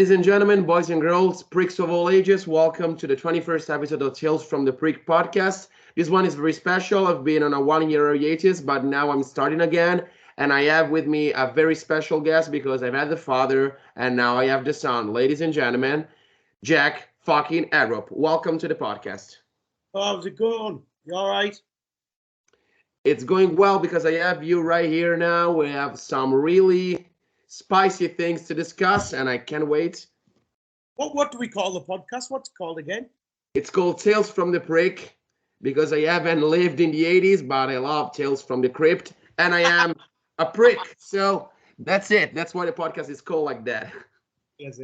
Ladies and gentlemen, boys and girls, pricks of all ages, welcome to the 21st episode of Tales from the Prick podcast. This one is very special. I've been on a 1 year hiatus, but now I'm starting again. And I have with me a very special guest because I've had the father and now I have the son. Ladies and gentlemen, Jack fucking Harrop. Welcome to the podcast. How's it going? You all right? It's going well because I have you right here now. We have some really spicy things to discuss, and I can't wait. What do we call the podcast? What's it called again? It's called Tales from the Prick because I haven't lived in the 80s, but I love Tales from the Crypt, and I am a prick. So that's it. That's why the podcast is called like that. Yes,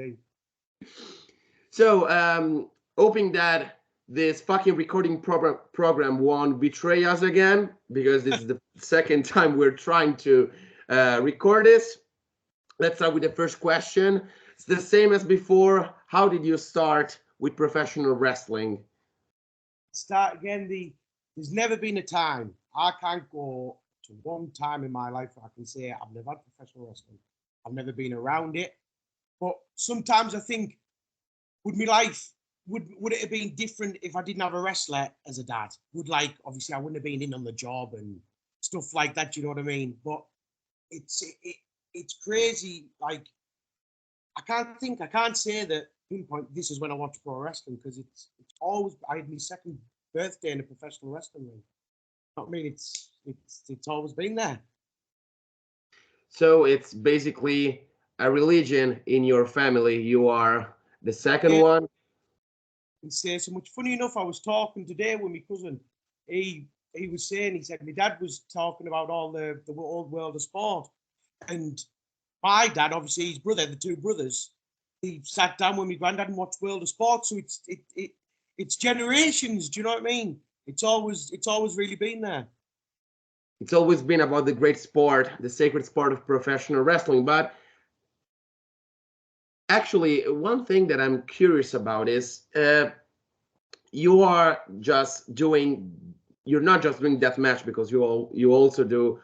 So, hoping that this fucking recording program won't betray us again, because this is the second time we're trying to record this. Let's start with the first question. It's the same as before. How did you start with professional wrestling? Start again. There's never been a time I can't go to one time in my life where I can say I've never had professional wrestling. I've never been around it. But sometimes I think, would my life would it have been different if I didn't have a wrestler as a dad? Obviously I wouldn't have been in on the job and stuff like that. You know what I mean? But it's crazy. Like I can't say that pinpoint this is when I watched pro wrestling, because it's always, I had my second birthday in a professional wrestling ring. I mean, it's always been there. So it's basically a religion in your family. You are the second one. And say so much. Funny enough, I was talking today with my cousin. He was saying, he said my dad was talking about all the old world of sport, and my dad, obviously his brother, the two brothers, he sat down with my granddad and watched World of Sport. So it's generations. Do you know what I mean? It's always really been there. It's always been about the great sport, the sacred sport of professional wrestling. But actually, one thing that I'm curious about is you are just doing. You're not just doing deathmatch, because you also do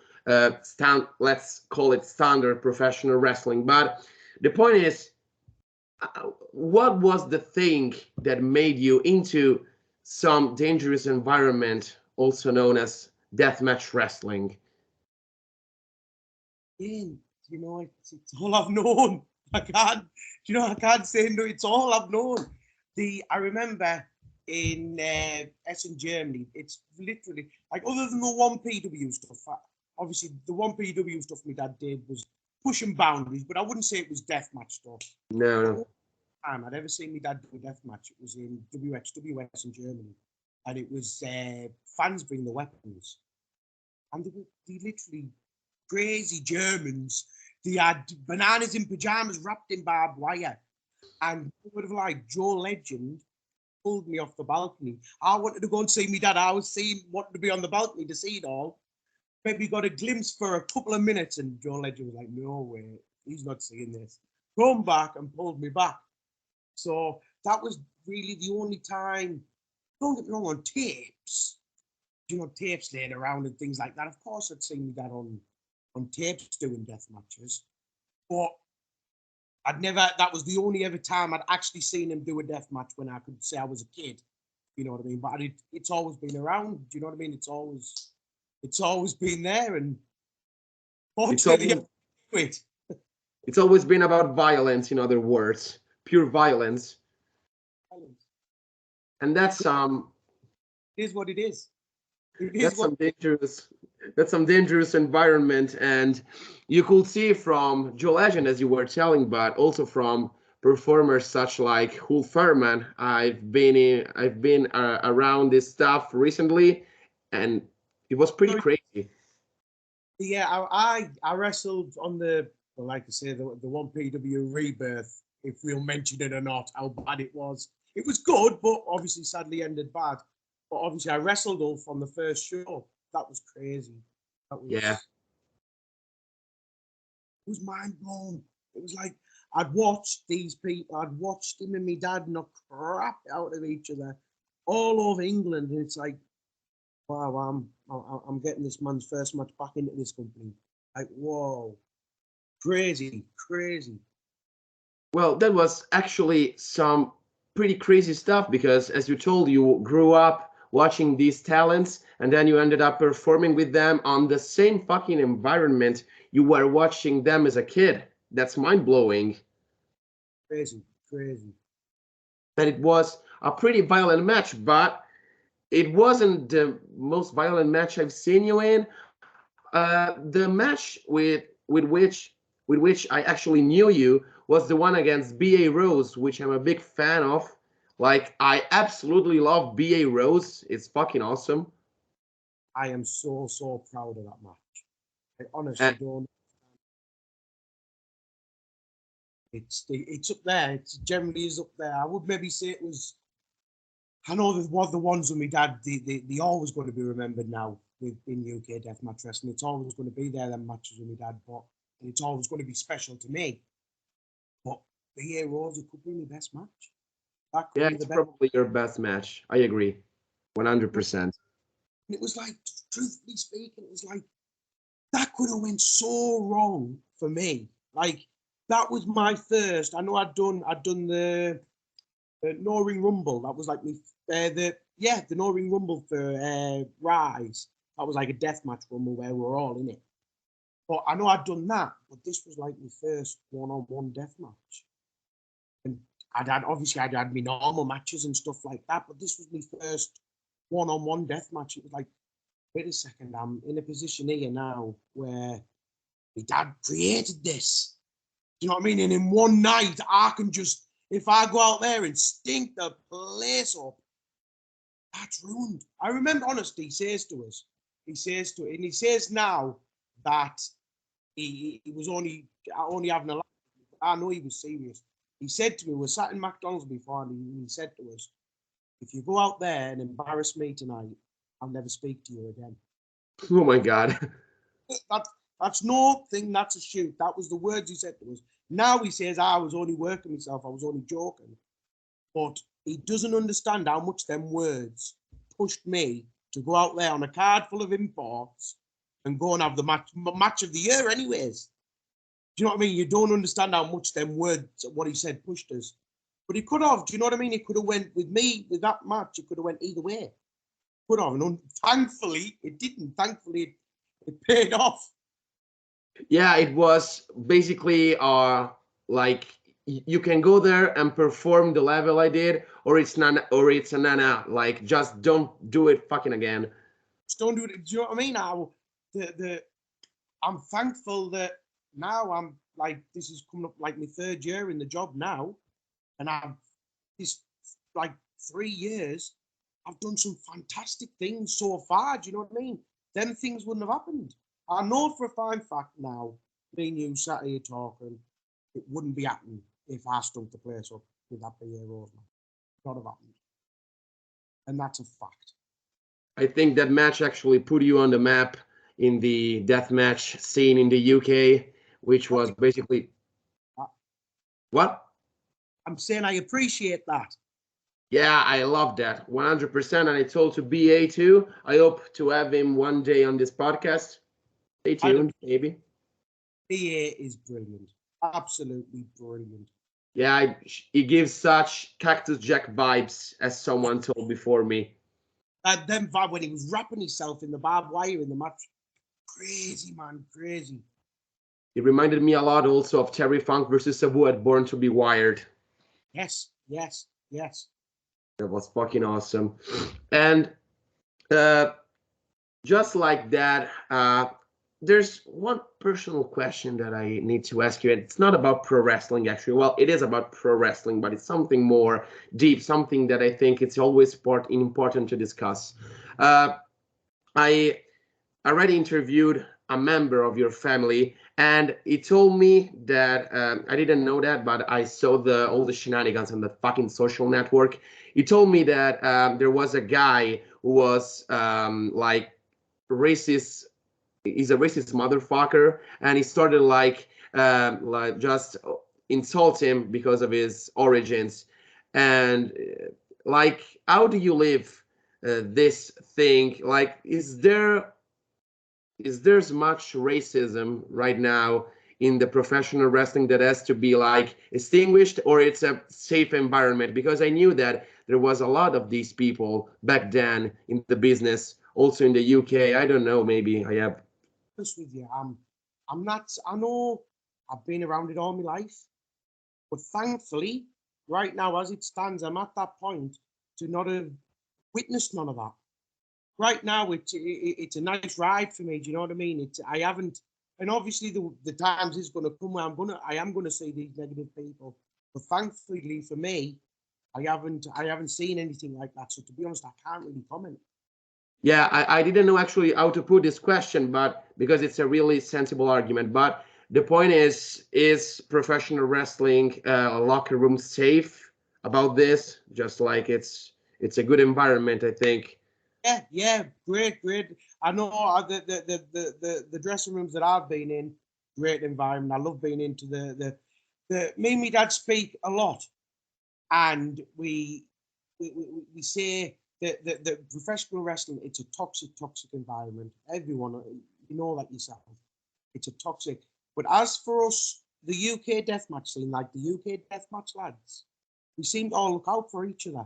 let's call it standard professional wrestling. But the point is, what was the thing that made you into some dangerous environment, also known as deathmatch wrestling? You know, it's all I've known. I can't say no. It's all I've known. I remember in Essen, Germany, it's literally like, other than the one PW stuff. Obviously, the one PW stuff my dad did was pushing boundaries, but I wouldn't say it was deathmatch stuff. No. Time I'd ever seen my dad do a deathmatch, it was in WXWS in Germany, and it was fans bring the weapons, and they literally crazy Germans. They had bananas in pajamas wrapped in barbed wire, and would have like Joe Legend pulled me off the balcony. I wanted to go and see my dad. I was wanted to be on the balcony to see it all. Maybe got a glimpse for a couple of minutes, and Joe Legend was like, "No way, he's not seeing this." Come back and pulled me back. So that was really the only time. Don't get me wrong, on tapes, tapes laying around and things like that. Of course, I'd seen that on tapes doing death matches, but that was the only ever time I'd actually seen him do a death match when I could say I was a kid. You know what I mean? But it's always been around. Do you know what I mean? It's always been there, and fortunately, it's always been about violence. In other words, pure violence. And that's it is what it is. That's some dangerous environment, and you could see from Joe Legend, as you were telling, but also from performers such like Hulk Furman. I've been around this stuff recently, and it was pretty crazy. Yeah, I wrestled on like I say, the one PW Rebirth, if we'll mention it or not, how bad it was. It was good, but obviously sadly ended bad. But obviously I wrestled Ulf on the first show. That was crazy. Yeah. It was mind blown. It was like I'd watched these people, I'd watched him and my dad knock crap out of each other all over England, and it's like, wow, I'm getting this man's first match back into this company. Like, whoa, crazy. Well, that was actually some pretty crazy stuff because, as you told, you grew up watching these talents and then you ended up performing with them on the same fucking environment you were watching them as a kid. That's mind blowing. Crazy, crazy. And it was a pretty violent match, but it wasn't the most violent match I've seen you in. The match with which I actually knew you was the one against B.A. Rose, which I'm a big fan of. Like, I absolutely love B.A. Rose. It's fucking awesome. I am so, so proud of that match. I honestly And don't. It's up there. It generally is up there. I would maybe say it was. I know there was the ones with my dad. They always going to be remembered now in UK deathmatch wrestling. It's always going to be there. Them matches with my dad, but it's always going to be special to me. But the Heroes, it could be my best match. That could yeah, be the it's best. probably your best match. I agree, 100%. It was like, truthfully speaking, it was like that could have went so wrong for me. Like that was my first. I know I'd done the No Ring Rumble. That was like me the No Ring Rumble for Rise. That was like a deathmatch rumble where we were all in it. But I know I'd done that, but this was like my first one-on-one deathmatch. And I'd had my normal matches and stuff like that, but this was my first one-on-one deathmatch. It was like, wait a second, I'm in a position here now where my dad created this. Do you know what I mean? And in one night, I can just, if I go out there and stink the place up, that's ruined. I remember, honestly, he says now that he was only having a laugh. I know he was serious. He said to me, we sat in McDonald's before, and he said to us, if you go out there and embarrass me tonight, I'll never speak to you again. Oh my God. That's no thing, that's a shoot. That was the words he said to us. Now he says, I was only working myself, I was only joking. But he doesn't understand how much them words pushed me to go out there on a card full of imports and go and have the match of the year anyways. Do you know what I mean? You don't understand how much them words, what he said, pushed us. But he could have, do you know what I mean? It could have went with me, with that match, it could have went either way. Could have, and thankfully, it didn't. Thankfully, it paid off. Yeah, it was basically like you can go there and perform the level I did, or it's not, or it's a nana. Like, just don't do it fucking again. Just don't do it. Do you know what I mean? I'm thankful that now I'm like, this is coming up like my third year in the job now, and I've this like 3 years. I've done some fantastic things so far. Do you know what I mean? Them things wouldn't have happened. I know for a fine fact now, me and you sat here talking, it wouldn't be happening if I stunk the place up with that BA Rose. Not have happened. And that's a fact. I think that match actually put you on the map in the deathmatch scene in the UK, which was basically what? I'm saying I appreciate that. Yeah, I love that 100%. And I told to BA too. I hope to have him one day on this podcast. Stay tuned, maybe. BA is brilliant. Absolutely brilliant. Yeah, he gives such Cactus Jack vibes, as someone told before me. And then when he was wrapping himself in the barbed wire in the match, crazy, man, crazy. It reminded me a lot also of Terry Funk versus Sabu at Born to be Wired. Yes, yes, yes. That was fucking awesome. And just like that, there's one personal question that I need to ask you. And it's not about pro wrestling, actually. Well, it is about pro wrestling, but it's something more deep, something that I think it's always important to discuss. I already interviewed a member of your family, and he told me that I didn't know that, but I saw all the shenanigans on the fucking social network. He told me that there was a guy who was like racist. He's a racist motherfucker, and he started like just insult him because of his origins, and like, how do you live this thing? Like, is there much racism right now in the professional wrestling that has to be like extinguished, or it's a safe environment? Because I knew that there was a lot of these people back then in the business, also in the UK. I don't know, maybe I have. Honest with you, I'm not. I know I've been around it all my life, but thankfully, right now as it stands, I'm at that point to not have witnessed none of that. Right now, it's a nice ride for me. Do you know what I mean? I haven't, and obviously the times is going to come where I am gonna see these negative people. But thankfully for me, I haven't seen anything like that. So to be honest, I can't really comment. Yeah, I didn't know actually how to put this question, but because it's a really sensible argument. But the point is professional wrestling locker room safe about this? Just like it's a good environment, I think. Yeah, great. I know the dressing rooms that I've been in, great environment. I love being into the me and my dad speak a lot, and we say that the professional wrestling, it's a toxic environment. Everyone, you know that yourself. It's a toxic. But as for us, the UK deathmatch scene, like the UK deathmatch lads, we seem to all look out for each other.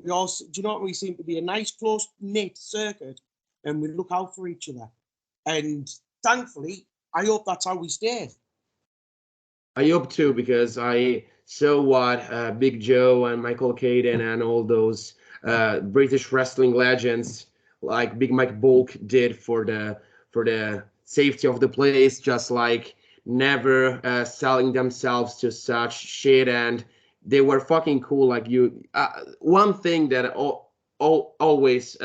We all, do you know what? We seem to be a nice, close knit circuit, and we look out for each other. And thankfully, I hope that's how we stay. I hope too, because I saw what Big Joe and Michael Caden and all those British wrestling legends like Big Mike Bulk did for the safety of the place, just like never selling themselves to such shit, and they were fucking cool. Like you, one thing that always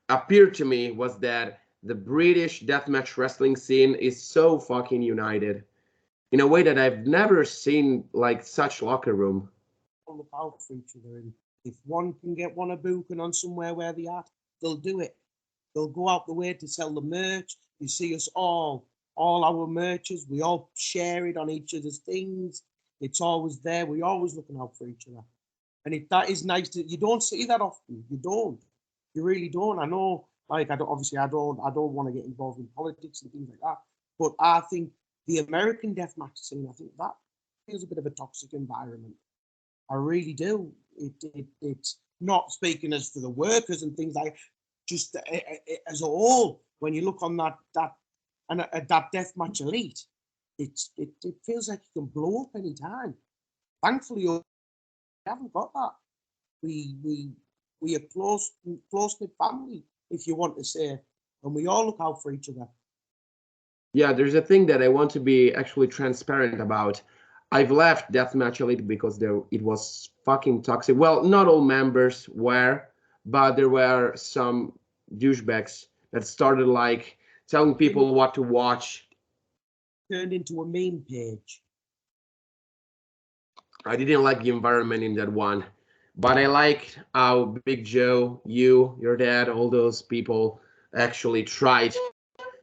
appeared to me was that the British deathmatch wrestling scene is so fucking united in a way that I've never seen, like such locker room. Look out for each other, and if one can get one a booking on somewhere where they are, they'll do it. They'll go out the way to sell the merch. You see us all our merches. We all share it on each other's things. It's always there. We're always looking out for each other, and that is nice. You don't see that often. You don't. You really don't. I know. Like I don't. Obviously, I don't want to get involved in politics and things like that. But I think the American deathmatch scene, I think that feels a bit of a toxic environment. I really do. It's not speaking as for the workers and things like, just as a whole. When you look on that deathmatch elite, it feels like you can blow up any time. Thankfully, we haven't got that. We are close knit family, if you want to say, and we all look out for each other. Yeah, there's a thing that I want to be actually transparent about. I've left Deathmatch Elite because it was fucking toxic. Well, not all members were, but there were some douchebags that started like telling people what to watch. Turned into a meme page. I didn't like the environment in that one, but I liked how Big Joe, your dad, all those people actually tried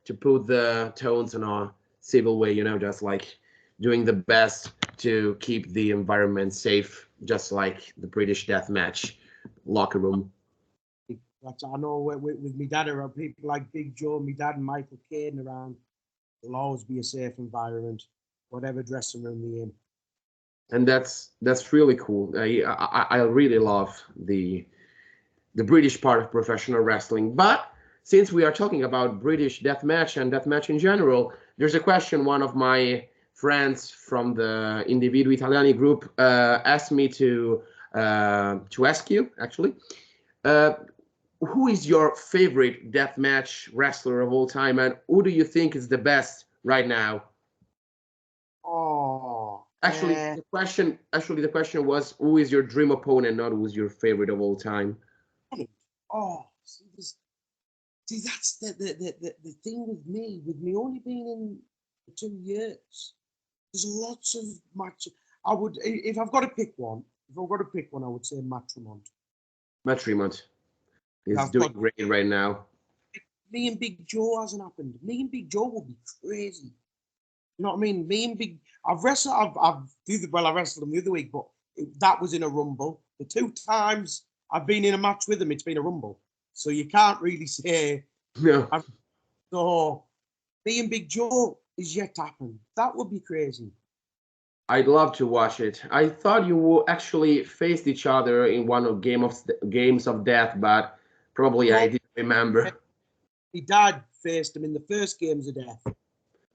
to put the tones in a civil way, just like doing the best to keep the environment safe, just like the British deathmatch locker room. I know with my dad around, people like Big Joe, my dad and Michael Caden around, it'll always be a safe environment, whatever dressing room they're in. And that's really cool. I really love the British part of professional wrestling, but since we are talking about British deathmatch and deathmatch in general, there's a question one of my friends from the Individuo Italiani group asked me to ask you, actually. Who is your favorite deathmatch wrestler of all time, and who do you think is the best right now? Actually, the question was, who is your dream opponent, not who's your favorite of all time? See, that's the thing with me only being in 2 years. There's lots of matches. I would, if I've got to pick one, I would say Matt Tremont. Matt Tremont is doing great right now. Me and Big Joe hasn't happened. Me and Big Joe would be crazy. You know what I mean? Me and Big, I wrestled him the other week, but that was in a rumble. The 2 times I've been in a match with him, it's been a rumble. So you can't really say. No. So me and Big Joe, is yet to happen. That would be crazy. I'd love to watch it. I thought you actually faced each other in one of games of death, but probably I No, didn't remember. my dad faced him in the first games of death. My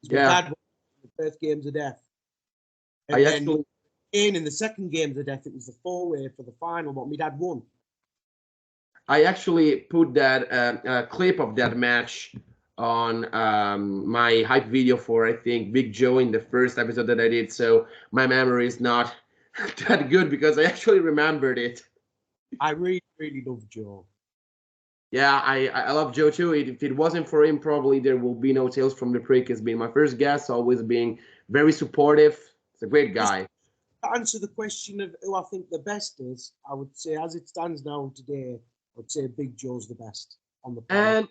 Yeah, dad won the first games of death. And I then actually in the second games of death, it was the four-way for the final, but my dad won. put that clip of that match on my hype video for I think Big Joe in the first episode that I did. So my memory is not that good because I actually remembered it. I really, really love Joe. Yeah, I love Joe too. If it wasn't for him, probably there will be no Tales from the Prick. He's been my first guest, always being very supportive. He's a great Just guy. to answer the question of who I think the best is, I would say, as it stands now today, I would say Big Joe's the best on the planet. And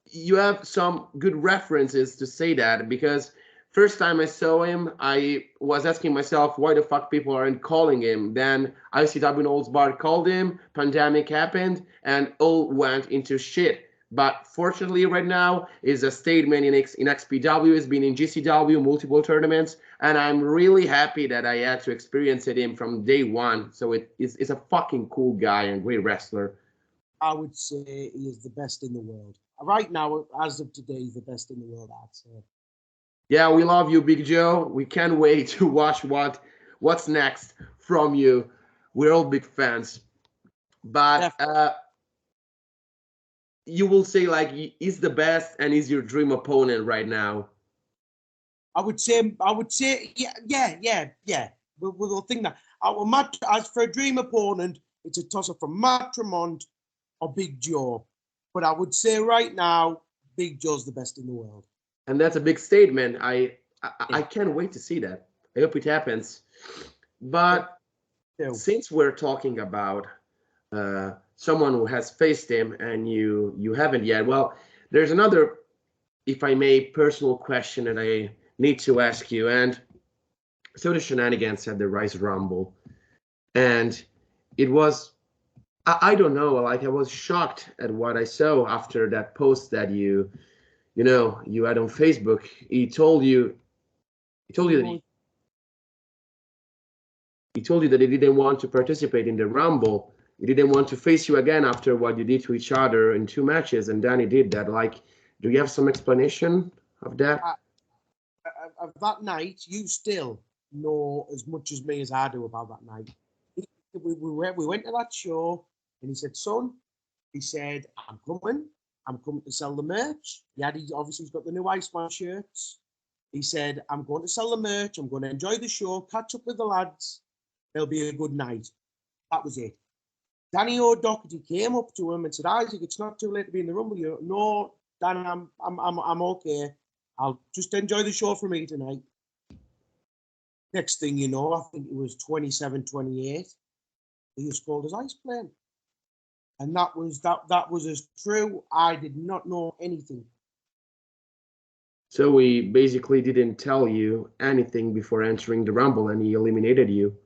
you have some good references to say that because first time I saw him, I was asking myself why the fuck people aren't calling him. Then ICW No Holds Barred called him, pandemic happened, and all went into shit. But fortunately, right now, is a statement in XPW, has been in GCW, multiple tournaments, and I'm really happy that I had to experience him from day one. So it's a fucking cool guy and great wrestler. I would say he is the best in the world. Right now, as of today, he's the best in the world, I'd say. Yeah, we love you, Big Joe. We can't wait to watch what's next from you. We're all big fans. But you will say like he's the best and he's your dream opponent right now. I would say, yeah. We'll think that. As for a dream opponent, it's a toss-up from Matt Tremont or Big Joe. But I would say right now, Big Joe's the best in the world. And that's a big statement. I can't wait to see that. I hope it happens. But since we're talking about someone who has faced him and you haven't yet, well, there's another, if I may, personal question that I need to ask you. And so the shenanigans at the Rise Rumble, and it was I don't know, like I was shocked at what I saw after that post that you had on Facebook. He told you that he told you that he didn't want to participate in the Rumble. He didn't want to face you again after what you did to each other in 2 matches, and then he did that. Like, do you have some explanation of that? Of that night, you still know as much as me as I do about that night. We went to that show, and he said, "Son," he said, I'm coming to sell the merch." Obviously he's got the new Iceman shirts. He said, "I'm going to sell the merch. I'm going to enjoy the show, catch up with the lads. It'll be a good night." That was it. Danny O'Doherty came up to him and said, "Isaac, it's not too late to be in the Rumble." You know, "No, Dan, I'm okay. I'll just enjoy the show for me tonight." Next thing you know, I think it was 27-28. He was called as Ice Plane. And that was as true. I did not know anything. So he basically didn't tell you anything before entering the Rumble, and he eliminated you.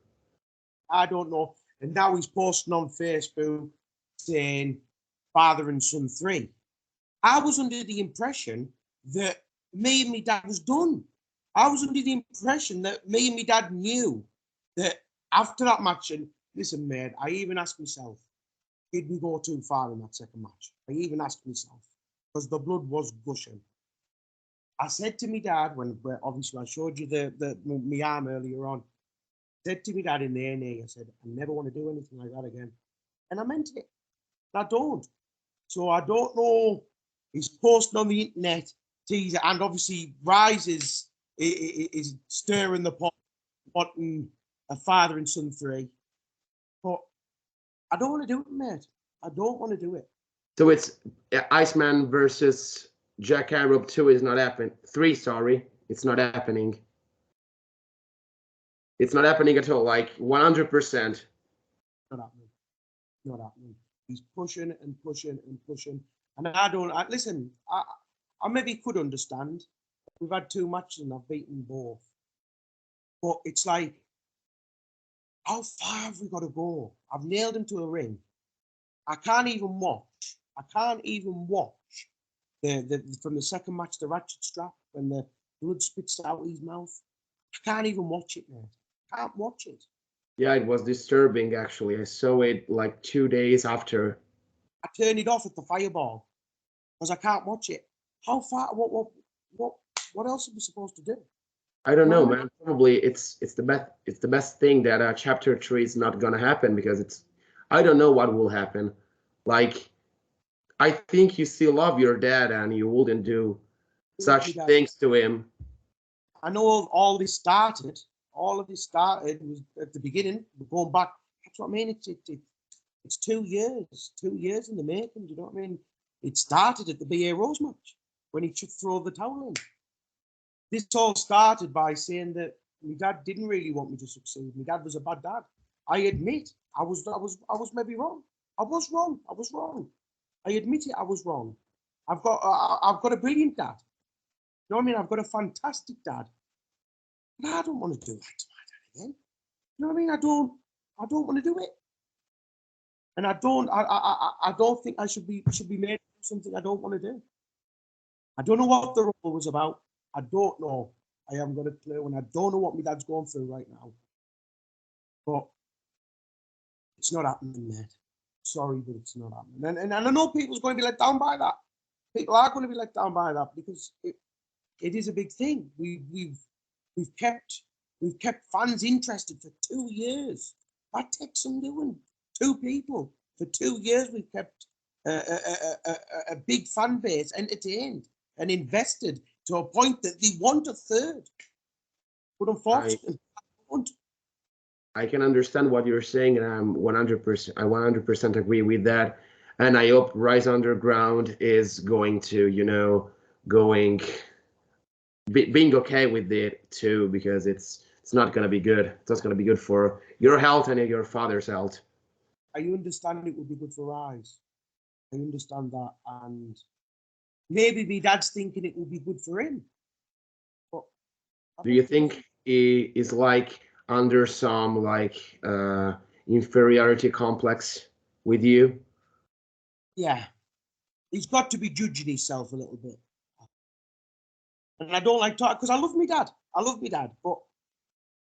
I don't know. And now he's posting on Facebook saying father and son 3. I was under the impression that me and my dad was done. I was under the impression that me and my dad knew that after that match, and listen, mate, I even asked myself, did we go too far in that second match? I even asked myself, because the blood was gushing. I said to my dad, when obviously I showed you my arm earlier on, I said to my dad in the NA, I said, I never want to do anything like that again. And I meant it. I don't. So I don't know. He's posting on the internet, teaser, and obviously Rise is stirring the pot, wanting a father and son 3. But I don't want to do it, mate. I don't want to do it. So it's Iceman versus Jack Harrop 2 is not happening. 3, sorry. It's not happening. It's not happening at all, like 100%. Not happening. Not happening. He's pushing and pushing and pushing. And listen, I maybe could understand. We've had 2 matches and I've beaten both. But it's like, how far have we got to go? I've nailed him to a ring. I can't even watch the from the second match, the ratchet strap, when Blood spits out of his mouth. I can't even watch it, mate. Can't watch it. Yeah, it was disturbing actually. I saw it like 2 days after. I turn it off at the fireball because I can't watch it. How far? What else are we supposed to do? I don't know, No. man. Probably it's the best thing that chapter 3 is not gonna happen because it's I don't know what will happen. Like I think you still love your dad and you wouldn't do such things to him. I know all this started. All of this started was at the beginning. We're going back. That's what I mean. It's 2 years. 2 years in the making. Do you know what I mean? It started at the BA Rose match when he should throw the towel in. This all started by saying that my dad didn't really want me to succeed. My dad was a bad dad. I admit I was maybe wrong. I was wrong. I admit it. I was wrong. I've got a brilliant dad. You know what I mean? I've got a fantastic dad. But I don't want to do that to my dad again. You know what I mean? I don't want to do it. And I don't think I should be made to do something I don't want to do. I don't know what the role was about. I don't know. I haven't got a clue, and I don't know what my dad's going through right now. But it's not happening, mate. Sorry, but it's not happening. And I know people's going to be let down by that. People are going to be let down by that because it is a big thing. We've kept fans interested for 2 years. That takes some doing. 2 people for 2 years. We've kept a big fan base entertained and invested to a point that they want a third. But unfortunately, I can understand what you're saying, and I'm 100% agree with that. And I hope Rise Underground is going to, being okay with it too, because it's not going to be good. It's not going to be good for your health and your father's health. I understand it would be good for Rise. I understand that, and maybe my dad's thinking it would be good for him. But do you think he is like under some inferiority complex with you? Yeah, he's got to be judging himself a little bit. And I don't like talking because I love my dad. But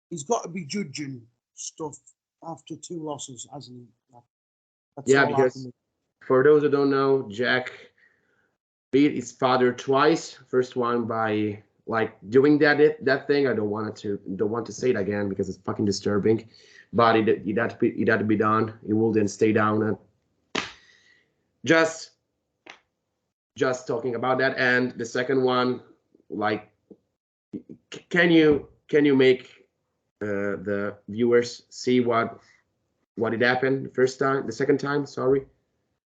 he's got to be judging stuff after 2 losses, hasn't he? Yeah, because for those who don't know, Jack beat his father twice. First one by doing that thing. I don't want to say it again because it's fucking disturbing. But it had to be done. He wouldn't stay down. And just talking about that. And the second one, can you make the viewers see what it happened the second time? Sorry.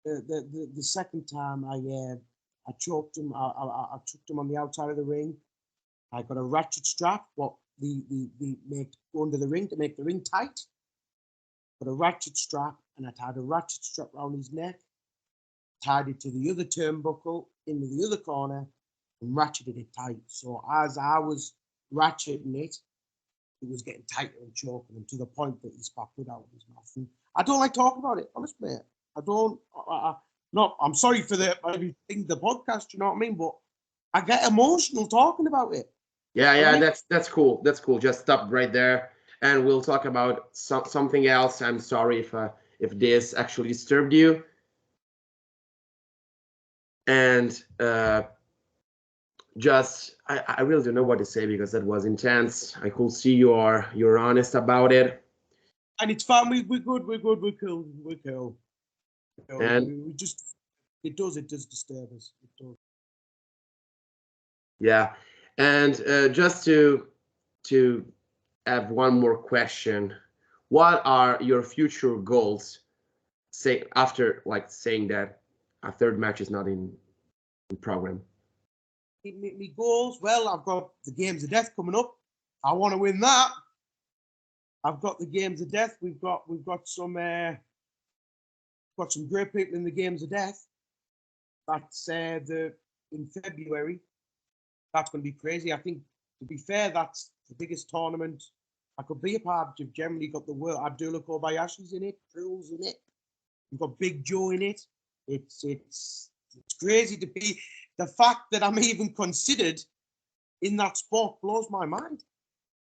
The second time I choked him. I took him on the outside of the ring. I got a ratchet strap, what they make under the ring to make the ring tight. Got a ratchet strap, and I tied a ratchet strap around his neck, tied it to the other turnbuckle into the other corner, and ratcheted it tight. So as I was ratcheting it, it was getting tighter and choking him to the point that he spat blood out of his mouth. And I don't like talking about it, honestly, mate. I don't. I'm sorry for the podcast. You know what I mean? But I get emotional talking about it. Yeah, that's cool. That's cool. Just stop right there, and we'll talk about something else. I'm sorry if this actually disturbed you. And I really don't know what to say because that was intense. I could see you're honest about it. And it's fine. We're good. We're cool. And we just it does disturb us. It does. Yeah, and just to have one more question, what are your future goals? Say after saying that a third match is not in program. Me goals. Well, I've got the Games of Death coming up. I want to win that. I've got the Games of Death. We've got some great people in the Games of Death. That's in February. That's going to be crazy. I think, to be fair, that's the biggest tournament I could be a part of. You've generally got the world. Abdullah Kobayashi's in it. Crew's in it. You've got Big Joe in it. It's crazy to be. The fact that I'm even considered in that sport blows my mind.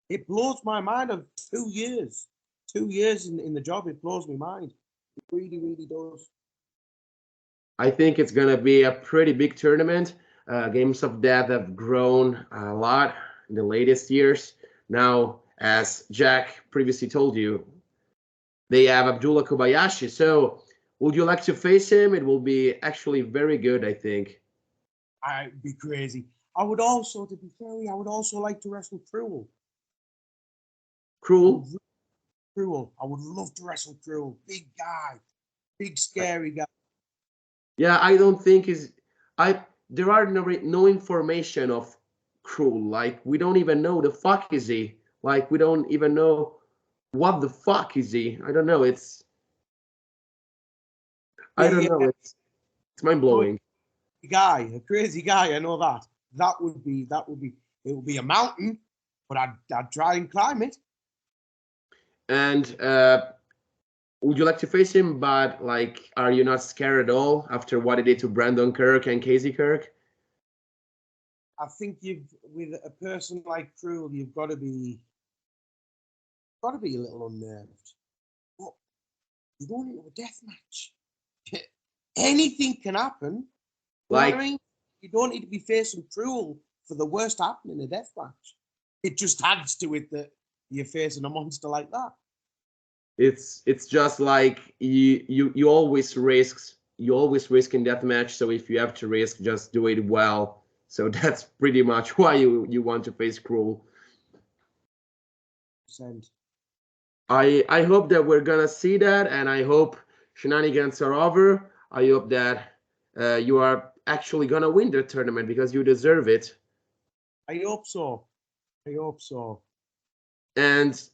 It blows my mind of 2 years. 2 years in the job, it blows my mind. It really, really does. I think it's going to be a pretty big tournament. Games of Death have grown a lot in the latest years. Now, as Jack previously told you, they have Abdullah Kobayashi. So, would you like to face him? It will be actually very good, I think. I'd be crazy. I would also, to be fair, I would also like to wrestle Cruel. Cruel? Cruel. I would love to wrestle Cruel. Big guy. Big, scary guy. Yeah, I don't think there are no information of Cruel. Like, we don't even know the fuck is he. Like, we don't even know what the fuck is he. I don't know. I don't know. It's mind blowing. Guy, a crazy guy. I know that. It would be a mountain, but I'd try and climb it. And would you like to face him? But like, are you not scared at all after what he did to Brandon Kirk and Casey Kirk? I think with a person like Cruel, you've got to be a little unnerved. But you go into a death match. Anything can happen. You know what I mean? You don't need to be facing Cruel for the worst happening in a death match. It just adds to it that you're facing a monster like that. It's just like you always risk in death match. So if you have to risk, just do it well. So that's pretty much why you want to face Cruel. I hope that we're gonna see that, and I hope shenanigans are over. I hope that you are actually gonna win the tournament because you deserve it. I hope so. And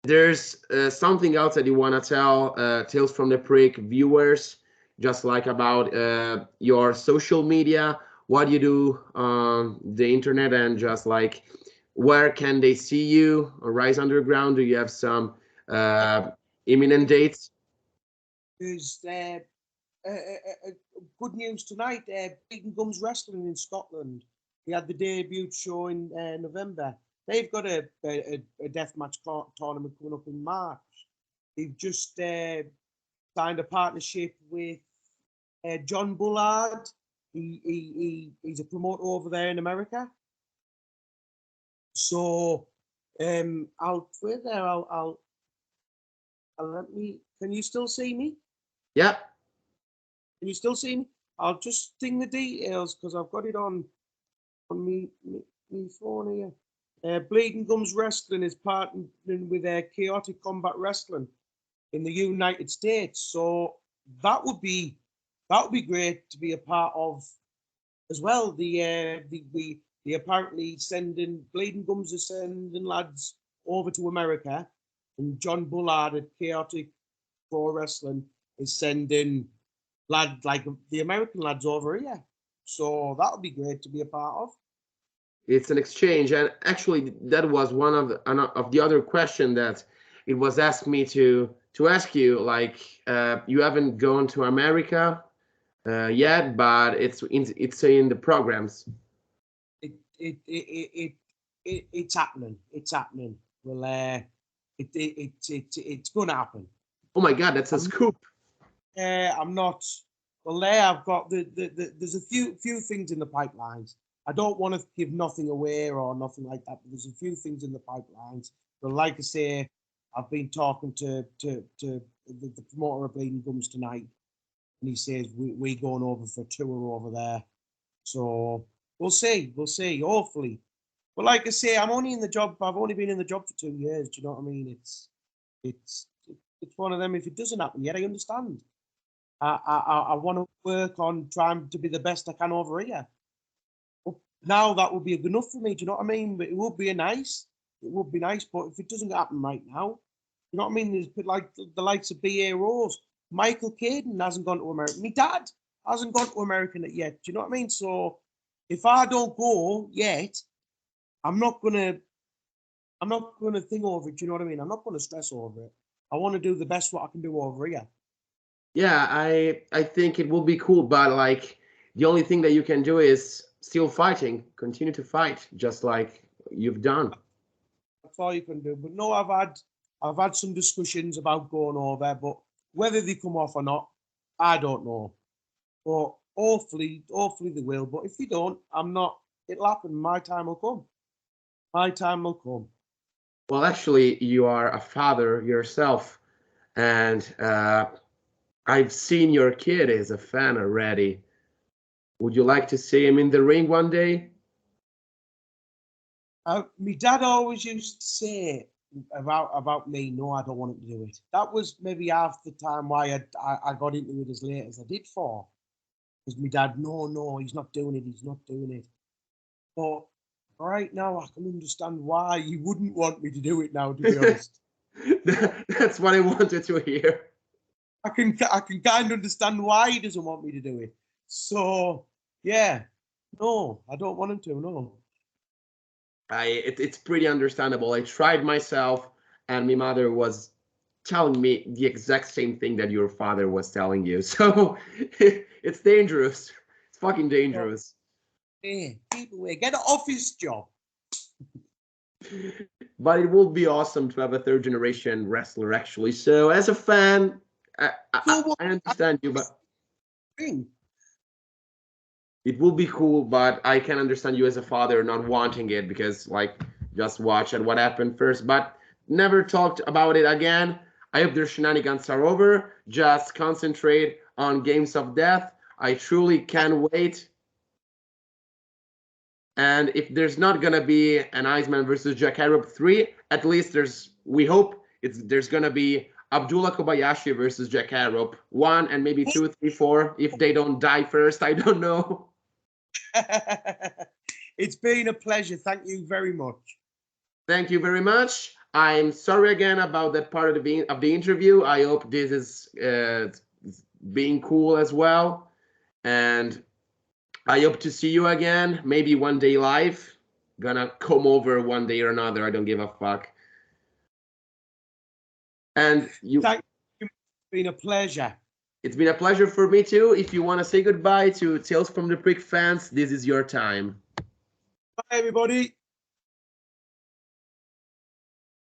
there's something else that you want to tell Tales from the Prick viewers, just like about your social media, what you do on the internet, and just like where can they see you on Rise Underground? Do you have some imminent dates? There's good news tonight. Bleeding Gums Wrestling in Scotland. They had the debut show in November. They've got a deathmatch tournament coming up in March. They've just signed a partnership with John Bullard. He's a promoter over there in America. So I'll wait there. I'll let me. Can you still see me? Yeah. Can you still see me? I'll just sting the details because I've got it on me phone here. Bleeding Gums Wrestling is partnering with Chaotic Combat Wrestling in the United States. So that would be great to be a part of as well. The apparently sending Bleeding Gums is sending lads over to America, and John Bullard at Chaotic Pro Wrestling is sending lads like the American lads over here. So that would be great to be a part of. It's an exchange, and actually that was one of the other question that it was asked me to ask you. Like, you haven't gone to America yet, but it's in the programs. It's happening. It's happening. Well, it's gonna happen. Oh my God, that's a scoop. I'm not. Well, there I've got there's a few things in the pipelines. I don't want to give nothing away or nothing like that, but there's a few things in the pipelines. But like I say, I've been talking to the promoter of Bleeding Gums tonight, and he says we going over for a tour over there. So we'll see. Hopefully, but like I say, I'm only in the job. I've only been in the job for 2 years. Do you know what I mean? It's one of them. If it doesn't happen yet, I understand. I want to work on trying to be the best I can over here. Now that would be enough for me. Do you know what I mean? But it would be nice. It would be nice. But if it doesn't happen right now, you know what I mean? There's like the likes of B.A. Rose, Michael Caden hasn't gone to America. My dad hasn't gone to America yet. Do you know what I mean? So if I don't go yet, I'm not gonna think over it. Do you know what I mean? I'm not gonna stress over it. I want to do the best what I can do over here. Yeah, I think it will be cool, but like the only thing that you can do is still fighting, continue to fight, just like you've done. That's all you can do. But no, I've had some discussions about going over, but whether they come off or not, I don't know. But hopefully they will. But if they don't, I'm not. It'll happen. My time will come. My time will come. Well, actually, you are a father yourself, and I've seen your kid as a fan already. Would you like to see him in the ring one day? My dad always used to say about me, no, I don't want him to do it. That was maybe half the time why I got into it as late as I did for. Because my dad, no, he's not doing it, he's not doing it. But right now, I can understand why you wouldn't want me to do it now, to be honest. That's what I wanted to hear. I can kind of understand why he doesn't want me to do it. So, yeah, no, I don't want him to, no. It's pretty understandable. I tried myself, and my mother was telling me the exact same thing that your father was telling you. So it's dangerous. It's fucking dangerous. Hey, people, get an office job. But it will be awesome to have a third generation wrestler, actually. So as a fan, I understand you, but it will be cool. But I can understand you as a father not wanting it because, like, just watch at what happened first. But never talked about it again. I hope their shenanigans are over. Just concentrate on Games of Death. I truly can't wait. And if there's not gonna be an Iceman versus Jack Harrop 3, at least we hope there's gonna be Abdullah Kobayashi versus Jack Harrop 1 and maybe 2, 3, 4. If they don't die first, I don't know. It's been a pleasure. Thank you very much. Thank you very much. I'm sorry again about that part of the interview. I hope this is being cool as well. And I hope to see you again, maybe one day live. Gonna come over one day or another. I don't give a fuck. And Thank you. It's been a pleasure. It's been a pleasure for me too. If you want to say goodbye to Tales from the Prick fans, this is your time. Bye, everybody.